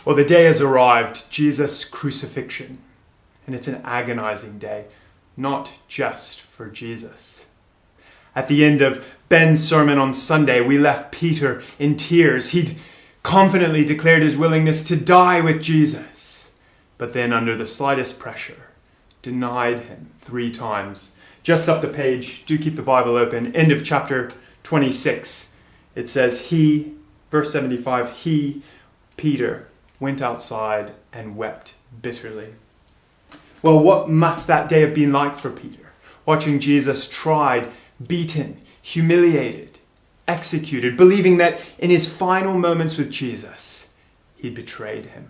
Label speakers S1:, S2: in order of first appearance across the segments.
S1: Well, the day has arrived, Jesus' crucifixion. And it's an agonizing day, not just for Jesus. At the end of Ben's sermon on Sunday, we left Peter in tears. He'd confidently declared his willingness to die with Jesus, but then under the slightest pressure, denied him 3 times. Just up the page, do keep the Bible open, end of chapter 26. It says, verse 75, he, Peter, went outside and wept bitterly. Well, what must that day have been like for Peter? Watching Jesus tried, beaten, humiliated, executed, believing that in his final moments with Jesus, he betrayed him.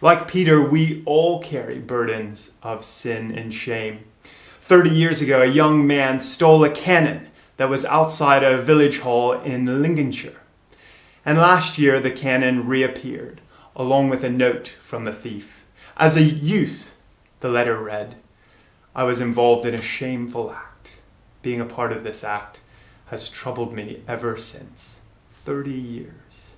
S1: Like Peter, we all carry burdens of sin and shame. 30 years ago, a young man stole a cannon that was outside a village hall in Lincolnshire. And last year, the cannon reappeared, along with a note from the thief. As a youth, the letter read, I was involved in a shameful act. Being a part of this act has troubled me ever since. 30 years.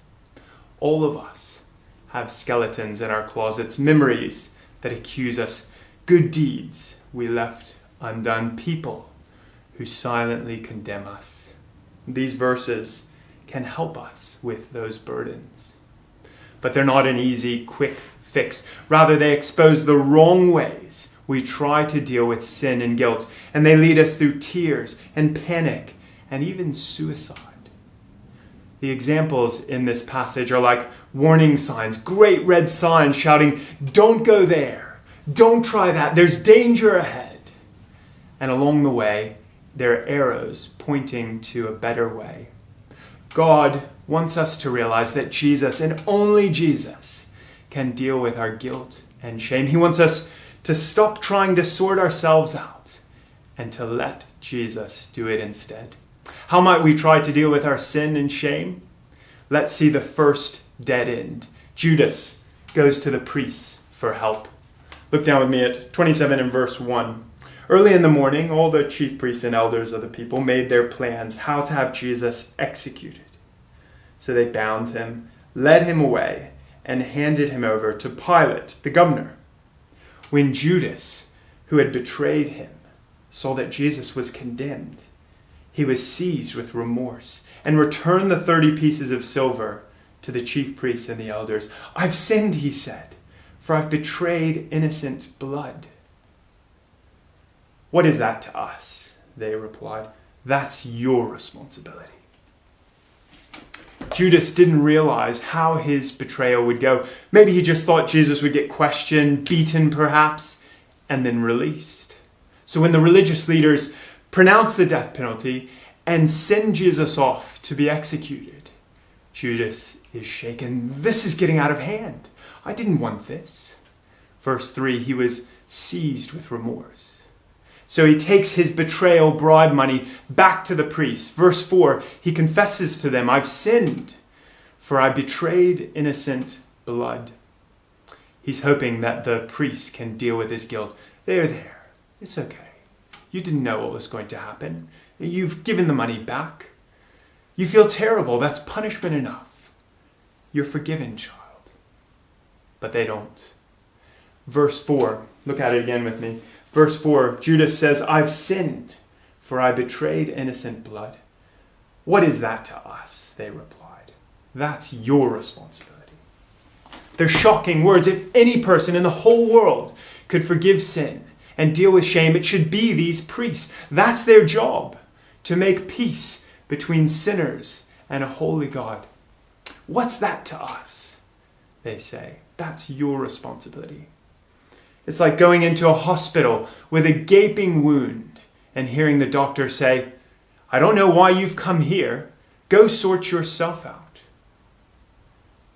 S1: All of us have skeletons in our closets, memories that accuse us, good deeds we left undone, people who silently condemn us. These verses can help us with those burdens. But they're not an easy, quick fix. Rather, they expose the wrong ways we try to deal with sin and guilt, and they lead us through tears and panic and even suicide. The examples in this passage are like warning signs, great red signs shouting, don't go there, don't try that, there's danger ahead. And along the way, there are arrows pointing to a better way. God wants us to realize that Jesus, and only Jesus, can deal with our guilt and shame. He wants us to stop trying to sort ourselves out and to let Jesus do it instead. How might we try to deal with our sin and shame? Let's see the first dead end. Judas goes to the priests for help. Look down with me at 27 and verse 1. Early in the morning, all the chief priests and elders of the people made their plans how to have Jesus executed. So they bound him, led him away, and handed him over to Pilate, the governor. When Judas, who had betrayed him, saw that Jesus was condemned, he was seized with remorse and returned the 30 pieces of silver to the chief priests and the elders. I've sinned, he said, for I've betrayed innocent blood. What is that to us? They replied. That's your responsibility. Judas didn't realize how his betrayal would go. Maybe he just thought Jesus would get questioned, beaten perhaps, and then released. So when the religious leaders pronounced the death penalty and send Jesus off to be executed, Judas is shaken. This is getting out of hand. I didn't want this. Verse 3, he was seized with remorse. So he takes his betrayal bribe money back to the priests. Verse 4, he confesses to them, I've sinned, for I betrayed innocent blood. He's hoping that the priests can deal with his guilt. They're there. It's okay. You didn't know what was going to happen. You've given the money back. You feel terrible. That's punishment enough. You're forgiven, child. But they don't. Verse 4, look at it again with me. Verse 4, Judas says, I've sinned, for I betrayed innocent blood. What is that to us? They replied. That's your responsibility. They're shocking words. If any person in the whole world could forgive sin and deal with shame, it should be these priests. That's their job, to make peace between sinners and a holy God. What's that to us? They say. That's your responsibility. It's like going into a hospital with a gaping wound and hearing the doctor say, I don't know why you've come here. Go sort yourself out.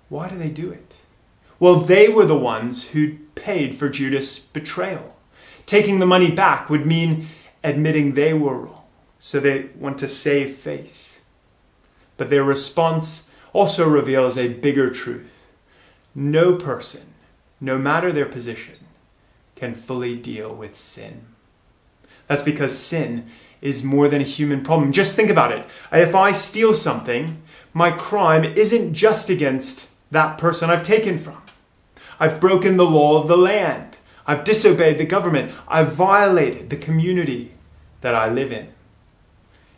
S1: Why do they do it? Well, they were the ones who paid for Judas' betrayal. Taking the money back would mean admitting they were wrong. So they want to save face. But their response also reveals a bigger truth. No person, no matter their position, can fully deal with sin. That's because sin is more than a human problem. Just think about it. If I steal something, my crime isn't just against That person I've taken from. I've broken the law of the land. I've disobeyed the government. I've violated the community that I live in.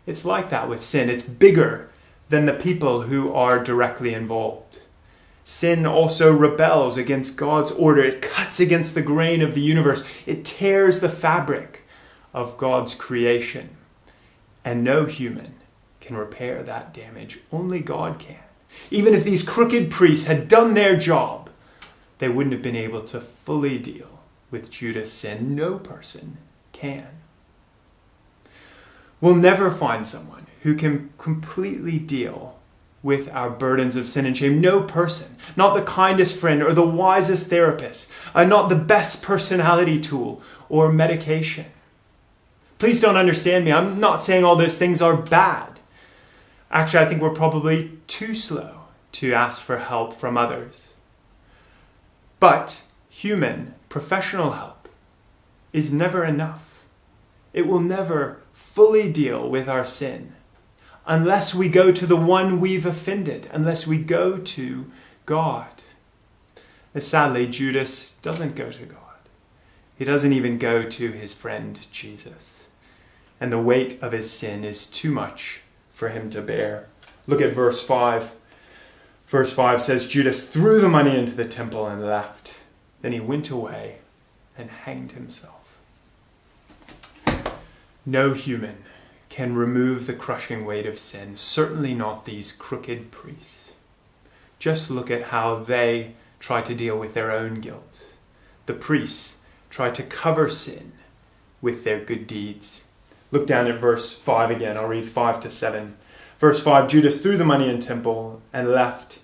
S1: It's like that with sin. It's bigger than the people who are directly involved. Sin also rebels against God's order. It cuts against the grain of the universe. It tears the fabric of God's creation. And no human can repair that damage. Only God can. Even if these crooked priests had done their job, they wouldn't have been able to fully deal with Judah's sin. No person can. We'll never find someone who can completely deal with our burdens of sin and shame. No person, not the kindest friend or the wisest therapist, not the best personality tool or medication. Please don't understand me. I'm not saying all those things are bad. Actually, I think we're probably too slow to ask for help from others. But human, professional help is never enough. It will never fully deal with our sin unless we go to the one we've offended, unless we go to God. And sadly, Judas doesn't go to God. He doesn't even go to his friend Jesus. And the weight of his sin is too much for him to bear. Look at verse 5. Verse 5 says, Judas threw the money into the temple and left. Then he went away and hanged himself. No human can remove the crushing weight of sin, certainly not these crooked priests. Just look at how they try to deal with their own guilt. The priests try to cover sin with their good deeds. Look down at verse 5 again. I'll read 5 to 7. Verse 5, Judas threw the money in temple and left,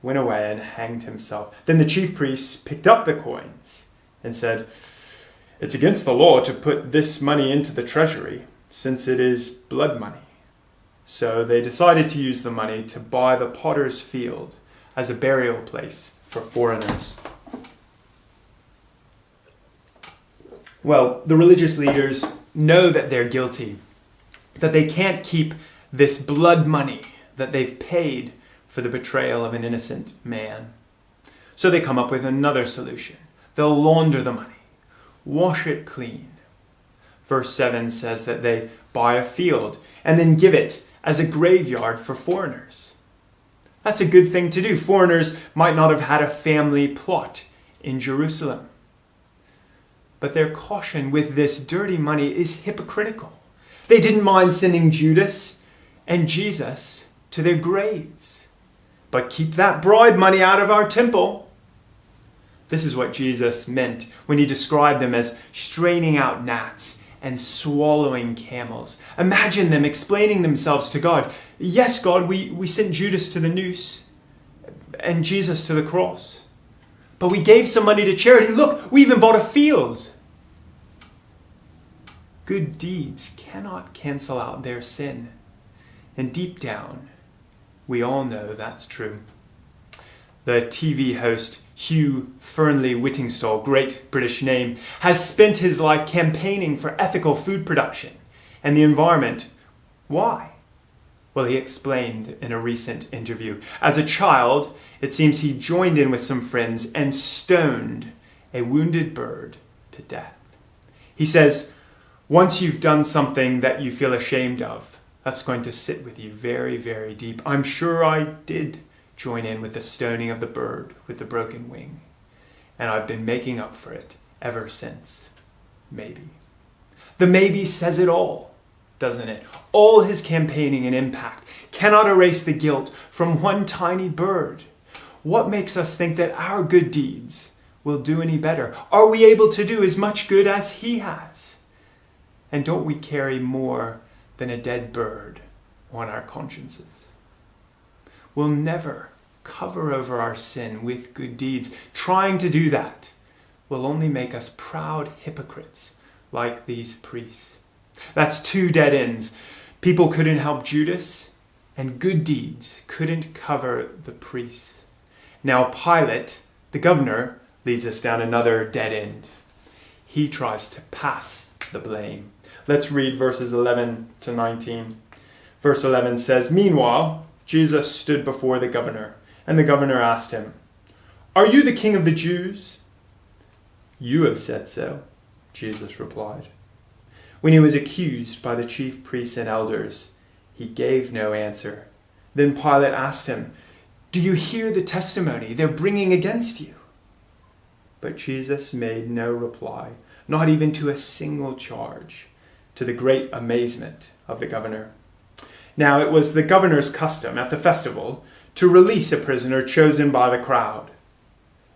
S1: went away and hanged himself. Then the chief priests picked up the coins and said, "It's against the law to put this money into the treasury, since it is blood money." So they decided to use the money to buy the potter's field as a burial place for foreigners. Well, the religious leaders know that they're guilty, that they can't keep this blood money that they've paid for the betrayal of an innocent man. So they come up with another solution. They'll launder the money, wash it clean. Verse 7 says that they buy a field and then give it as a graveyard for foreigners. That's a good thing to do. Foreigners might not have had a family plot in Jerusalem. But their caution with this dirty money is hypocritical. They didn't mind sending Judas and Jesus to their graves. But keep that bribe money out of our temple. This is what Jesus meant when he described them as straining out gnats and swallowing camels. Imagine them explaining themselves to God. Yes, God, we sent Judas to the noose and Jesus to the cross. But we gave some money to charity. Look, we even bought a field. Good deeds cannot cancel out their sin. And deep down, we all know that's true. The TV host Hugh Fernley Whittingstall, great British name, has spent his life campaigning for ethical food production and the environment. Why? Well, he explained in a recent interview. As a child, it seems he joined in with some friends and stoned a wounded bird to death. He says, once you've done something that you feel ashamed of, that's going to sit with you very, very deep. I'm sure I did join in with the stoning of the bird with the broken wing, and I've been making up for it ever since. Maybe. The maybe says it all, doesn't it? All his campaigning and impact cannot erase the guilt from one tiny bird. What makes us think that our good deeds will do any better? Are we able to do as much good as he has? And don't we carry more than a dead bird on our consciences? We'll never cover over our sin with good deeds. Trying to do that will only make us proud hypocrites like these priests. That's two dead ends. People couldn't help Judas, and good deeds couldn't cover the priests. Now Pilate, the governor, leads us down another dead end. He tries to pass the blame. Let's read verses 11 to 19. Verse 11 says, "Meanwhile, Jesus stood before the governor And the governor asked him, "Are you the king of the Jews?" "You have said so," Jesus replied. When he was accused by the chief priests and elders, he gave no answer. Then Pilate asked him, "Do you hear the testimony they're bringing against you?" But Jesus made no reply, not even to a single charge, to the great amazement of the governor. Now it was the governor's custom at the festival to release a prisoner chosen by the crowd.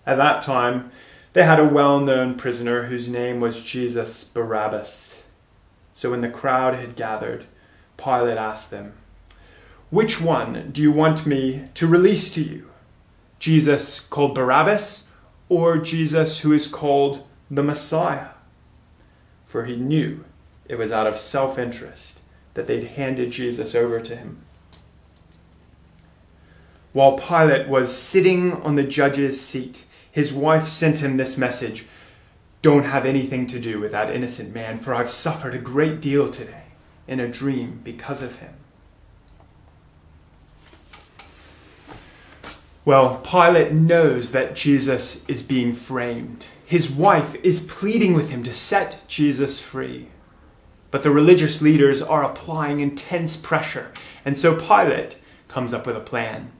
S1: At that time, they had a well-known prisoner whose name was Jesus Barabbas. So when the crowd had gathered, Pilate asked them, "Which one do you want me to release to you? Jesus called Barabbas, or Jesus who is called the Messiah?" For he knew it was out of self-interest that they'd handed Jesus over to him. While Pilate was sitting on the judge's seat, his wife sent him this message: "Don't have anything to do with that innocent man, for I've suffered a great deal today in a dream because of him." Well, Pilate knows that Jesus is being framed. His wife is pleading with him to set Jesus free. But the religious leaders are applying intense pressure, and so Pilate comes up with a plan.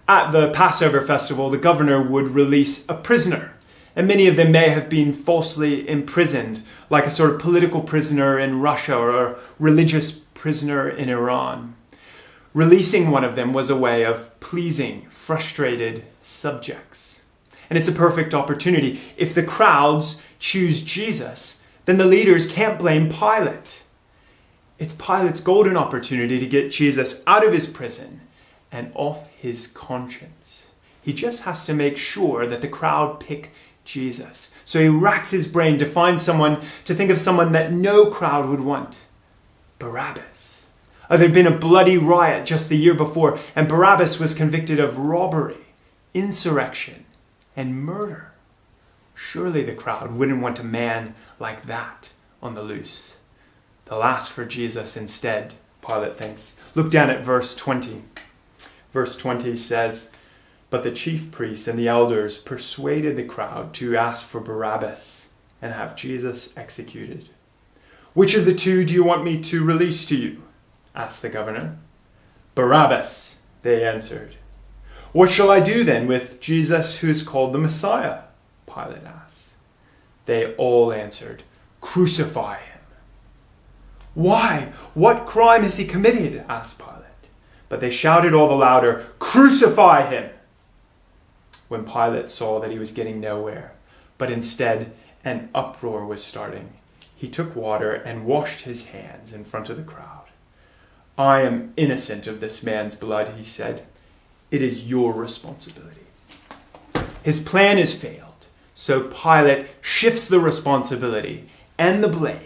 S1: At the Passover festival, the governor would release a prisoner, and many of them may have been falsely imprisoned, like a sort of political prisoner in Russia or a religious prisoner in Iran. Releasing one of them was a way of pleasing frustrated subjects. And it's a perfect opportunity. If the crowds choose Jesus, then the leaders can't blame Pilate. It's Pilate's golden opportunity to get Jesus out of his prison and off his conscience. He just has to make sure that the crowd pick Jesus. So he racks his brain to think of someone that no crowd would want: Barabbas. There'd been a bloody riot just the year before, and Barabbas was convicted of robbery, insurrection, and murder. Surely the crowd wouldn't want a man like that on the loose. They'll ask for Jesus instead, Pilate thinks. Look down at verse 20. Verse 20 says, "But the chief priests and the elders persuaded the crowd to ask for Barabbas and have Jesus executed." "Which of the two do you want me to release to you?" asked the governor. "Barabbas," they answered. "What shall I do then with Jesus who is called the Messiah?" Pilate asked. They all answered, "Crucify him." "Why? What crime has he committed?" asked Pilate. But they shouted all the louder, "Crucify him!" When Pilate saw that he was getting nowhere, but instead an uproar was starting, he took water and washed his hands in front of the crowd. "I am innocent of this man's blood," he said. "It is your responsibility." His plan has failed, so Pilate shifts the responsibility and the blame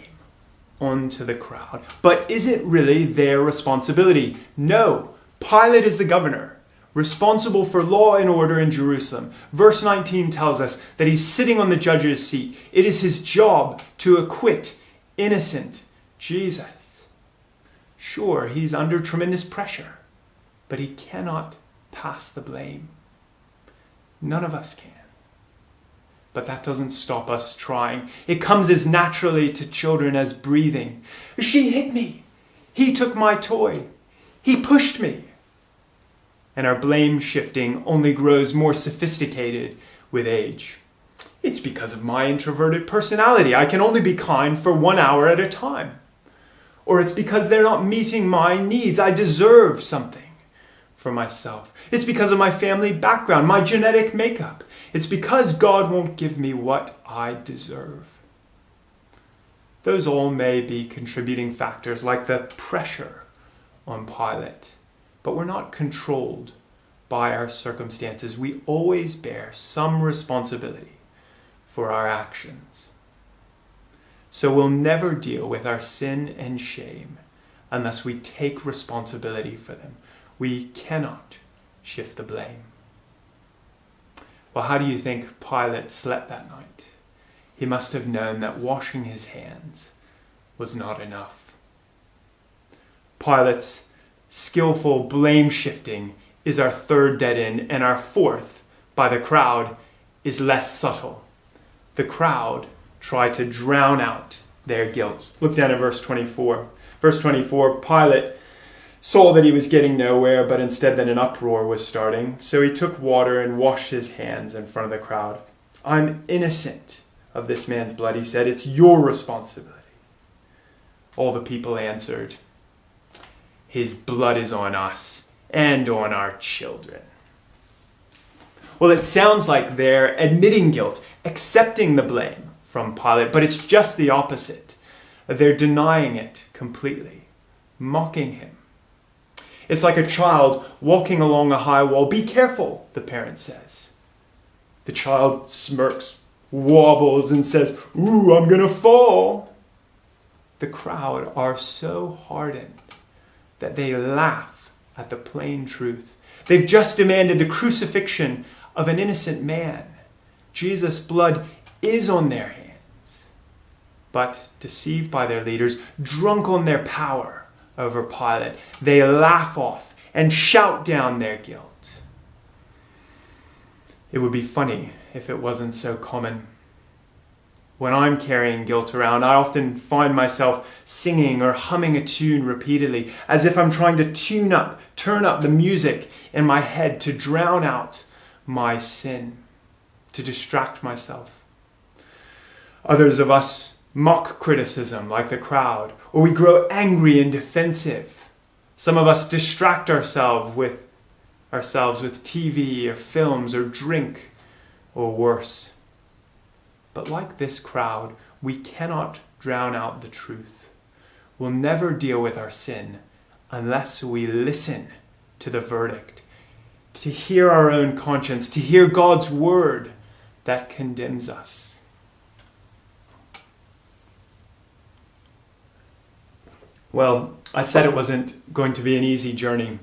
S1: onto the crowd. But is it really their responsibility? No. Pilate is the governor, responsible for law and order in Jerusalem. Verse 19 tells us that he's sitting on the judge's seat. It is his job to acquit innocent Jesus. Sure, he's under tremendous pressure, but he cannot pass the blame. None of us can. But that doesn't stop us trying. It comes as naturally to children as breathing. "She hit me. He took my toy. He pushed me." And our blame shifting only grows more sophisticated with age. "It's because of my introverted personality. I can only be kind for 1 hour at a time." Or "It's because they're not meeting my needs. I deserve something for myself. It's because of my family background, my genetic makeup. It's because God won't give me what I deserve." Those all may be contributing factors, like the pressure on Pilate. But we're not controlled by our circumstances. We always bear some responsibility for our actions. So we'll never deal with our sin and shame unless we take responsibility for them. We cannot shift the blame. Well, how do you think Pilate slept that night? He must have known that washing his hands was not enough. Pilate's skillful blame shifting is our third dead end, and our fourth, by the crowd, is less subtle. The crowd try to drown out their guilt. Look down at verse 24. Verse 24, Pilate saw that he was getting nowhere, but instead that an uproar was starting. So he took water and washed his hands in front of the crowd. I'm innocent of this man's blood, he said. It's your responsibility. All the people answered, his blood is on us and on our children. Well, it sounds like they're admitting guilt, accepting the blame from Pilate, but it's just the opposite. They're denying it completely, mocking him. It's like a child walking along a high wall. Be careful, the parent says. The child smirks, wobbles, and says, ooh, I'm going to fall. The crowd are so hardened that they laugh at the plain truth. They've just demanded the crucifixion of an innocent man. Jesus' blood is on their hands. But deceived by their leaders, drunk on their power over Pilate, they laugh off and shout down their guilt. It would be funny if it wasn't so common. When I'm carrying guilt around, I often find myself singing or humming a tune repeatedly, as if I'm trying to turn up the music in my head to drown out my sin, to distract myself. Others of us mock criticism like the crowd, or we grow angry and defensive. Some of us distract ourselves with TV or films or drink or worse. But like this crowd, we cannot drown out the truth. We'll never deal with our sin unless we listen to the verdict, to hear our own conscience, to hear God's word that condemns us. Well, I said it wasn't going to be an easy journey.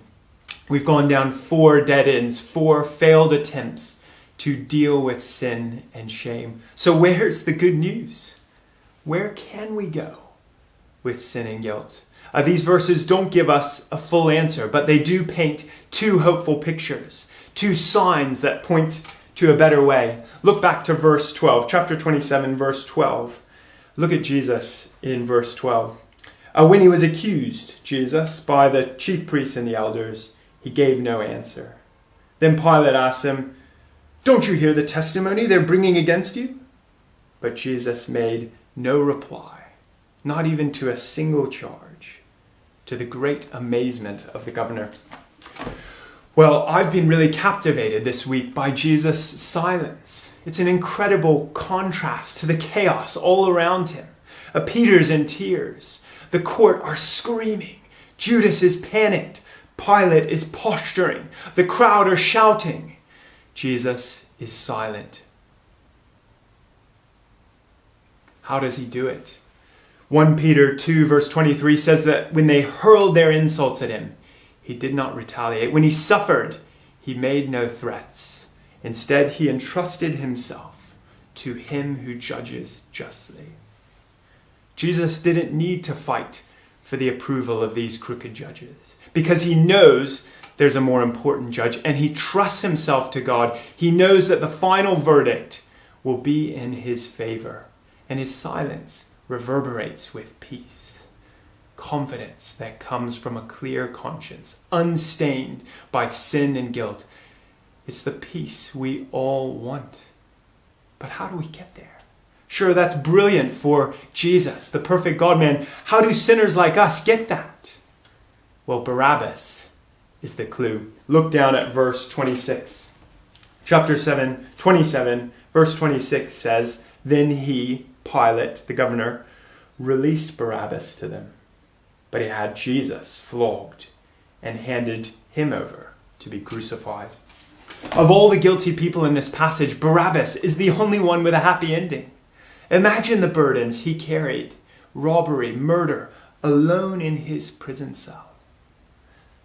S1: We've gone down 4 dead ends, 4 failed attempts to deal with sin and shame. So where's the good news? Where can we go with sin and guilt? These verses don't give us a full answer, but they do paint 2 hopeful pictures, 2 signs that point to a better way. Look back to verse 12, chapter 27, verse 12. Look at Jesus in verse 12. When he was accused, Jesus, by the chief priests and the elders, he gave no answer. Then Pilate asked him, don't you hear the testimony they're bringing against you? But Jesus made no reply, not even to a single charge, to the great amazement of the governor. Well, I've been really captivated this week by Jesus' silence. It's an incredible contrast to the chaos all around him. Peter's in tears. The court are screaming. Judas is panicked. Pilate is posturing. The crowd are shouting. Jesus is silent. How does he do it? 1 Peter 2 verse 23 says that when they hurled their insults at him, he did not retaliate. When he suffered, he made no threats. Instead, he entrusted himself to him who judges justly. Jesus didn't need to fight for the approval of these crooked judges because he knows there's a more important judge, and he trusts himself to God. He knows that the final verdict will be in his favor, and his silence reverberates with peace, confidence that comes from a clear conscience, unstained by sin and guilt. It's the peace we all want. But how do we get there? Sure, that's brilliant for Jesus, the perfect God-man. How do sinners like us get that? Well, Barabbas is the clue. Look down at verse 26. Chapter 27, verse 26 says, Then he, Pilate, the governor, released Barabbas to them. But he had Jesus flogged and handed him over to be crucified. Of all the guilty people in this passage, Barabbas is the only one with a happy ending. Imagine the burdens he carried, robbery, murder, alone in his prison cell.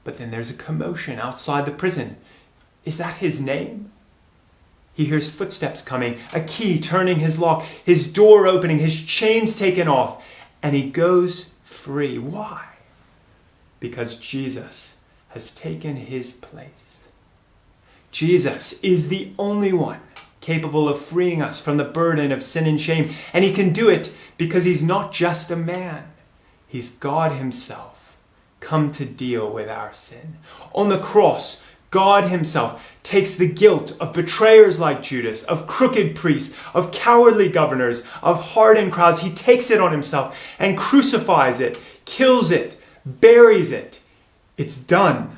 S1: But then there's a commotion outside the prison. Is that his name? He hears footsteps coming, a key turning his lock, his door opening, his chains taken off, and he goes free. Why? Because Jesus has taken his place. Jesus is the only one capable of freeing us from the burden of sin and shame. And he can do it because he's not just a man. He's God himself, come to deal with our sin. On the cross, God himself takes the guilt of betrayers like Judas, of crooked priests, of cowardly governors, of hardened crowds. He takes it on himself and crucifies it, kills it, buries it. It's done.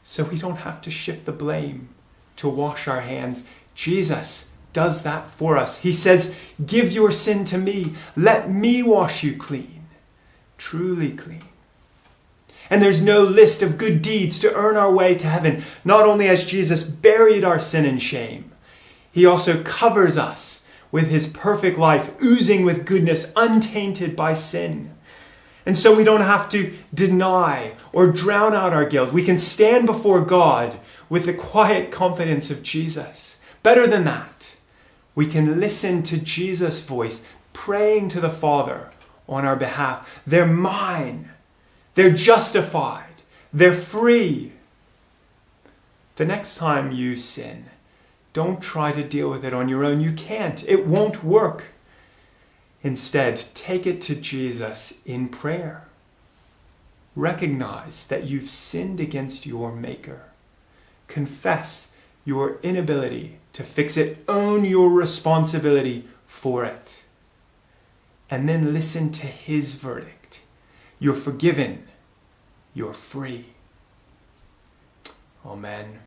S1: So we don't have to shift the blame to wash our hands. Jesus does that for us. He says, "Give your sin to me. Let me wash you clean, truly clean." And there's no list of good deeds to earn our way to heaven. Not only has Jesus buried our sin and shame, he also covers us with his perfect life, oozing with goodness, untainted by sin. And so we don't have to deny or drown out our guilt. We can stand before God with the quiet confidence of Jesus. Better than that, we can listen to Jesus' voice praying to the Father on our behalf. They're mine. They're justified. They're free. The next time you sin, don't try to deal with it on your own. You can't. It won't work. Instead, take it to Jesus in prayer. Recognize that you've sinned against your Maker. Confess your inability to fix it. Own your responsibility for it. And then listen to his verdict. You're forgiven. You're free. Amen.